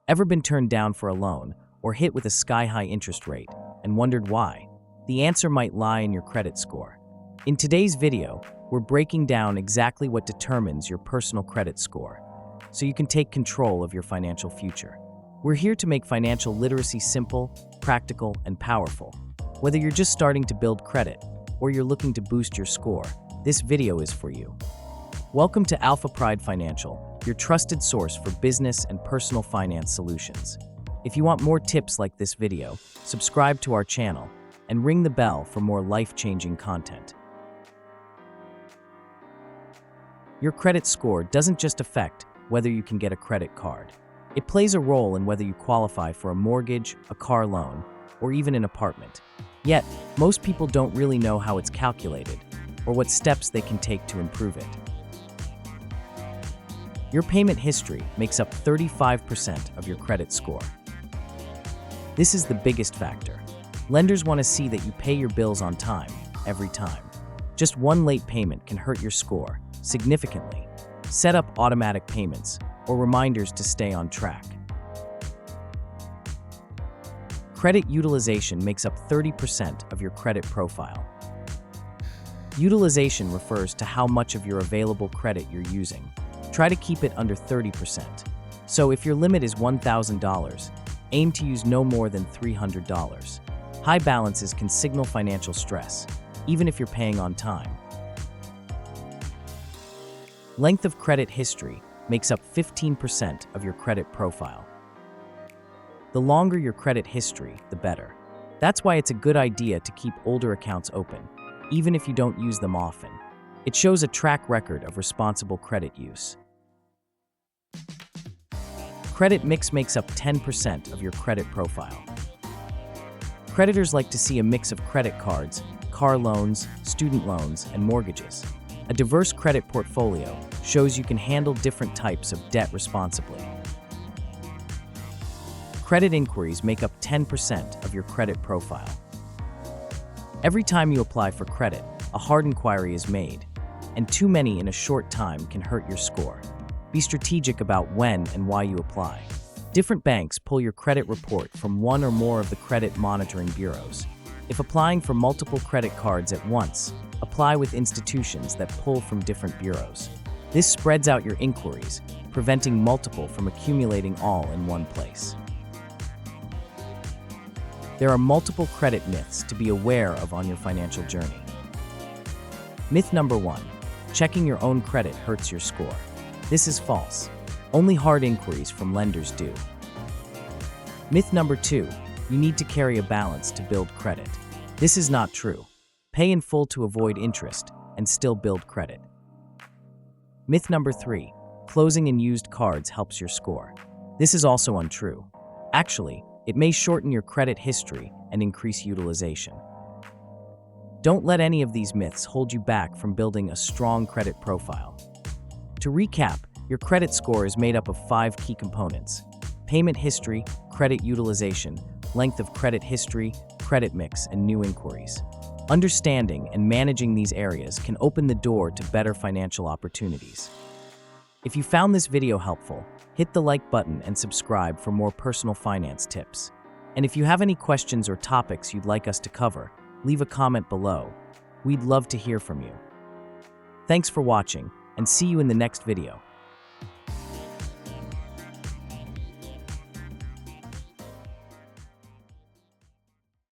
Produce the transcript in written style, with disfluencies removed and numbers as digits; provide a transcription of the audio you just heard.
Ever been turned down for a loan or hit with a sky-high interest rate and wondered why? The answer might lie in your credit score. In today's video, we're breaking down exactly what determines your personal credit score, so you can take control of your financial future. We're here to make financial literacy simple, practical, and powerful. Whether you're just starting to build credit or you're looking to boost your score, this video is for you. Welcome to Alfa Pride Financial, your trusted source for business and personal finance solutions. If you want more tips like this video, subscribe to our channel and ring the bell for more life-changing content. Your credit score doesn't just affect whether you can get a credit card. It plays a role in whether you qualify for a mortgage, a car loan, or even an apartment. Yet, most people don't really know how it's calculated or what steps they can take to improve it. Your payment history makes up 35% of your credit score. This is the biggest factor. Lenders want to see that you pay your bills on time, every time. Just one late payment can hurt your score significantly. Set up automatic payments or reminders to stay on track. Credit utilization makes up 30% of your credit profile. Utilization refers to how much of your available credit you're using. Try to keep it under 30%. So if your limit is $1,000, aim to use no more than $300. High balances can signal financial stress, even if you're paying on time. Length of credit history makes up 15% of your credit profile. The longer your credit history, the better. That's why it's a good idea to keep older accounts open, even if you don't use them often. It shows a track record of responsible credit use. Credit mix makes up 10% of your credit profile. Creditors like to see a mix of credit cards, car loans, student loans, and mortgages. A diverse credit portfolio shows you can handle different types of debt responsibly. Credit inquiries make up 10% of your credit profile. Every time you apply for credit, a hard inquiry is made, and too many in a short time can hurt your score. Be strategic about when and why you apply. Different banks pull your credit report from one or more of the credit monitoring bureaus. If applying for multiple credit cards at once, apply with institutions that pull from different bureaus. This spreads out your inquiries, preventing multiple from accumulating all in one place. There are multiple credit myths to be aware of on your financial journey. Myth number 1, checking your own credit hurts your score. This is false. Only hard inquiries from lenders do. Myth number 2, you need to carry a balance to build credit. This is not true. Pay in full to avoid interest and still build credit. Myth number 3, closing in used cards helps your score. This is also untrue. Actually, it may shorten your credit history and increase utilization. Don't let any of these myths hold you back from building a strong credit profile. To recap, your credit score is made up of 5 key components: payment history, credit utilization, length of credit history, credit mix, and new inquiries. Understanding and managing these areas can open the door to better financial opportunities. If you found this video helpful, hit the like button and subscribe for more personal finance tips. And if you have any questions or topics you'd like us to cover, leave a comment below. We'd love to hear from you. Thanks for watching, and see you in the next video.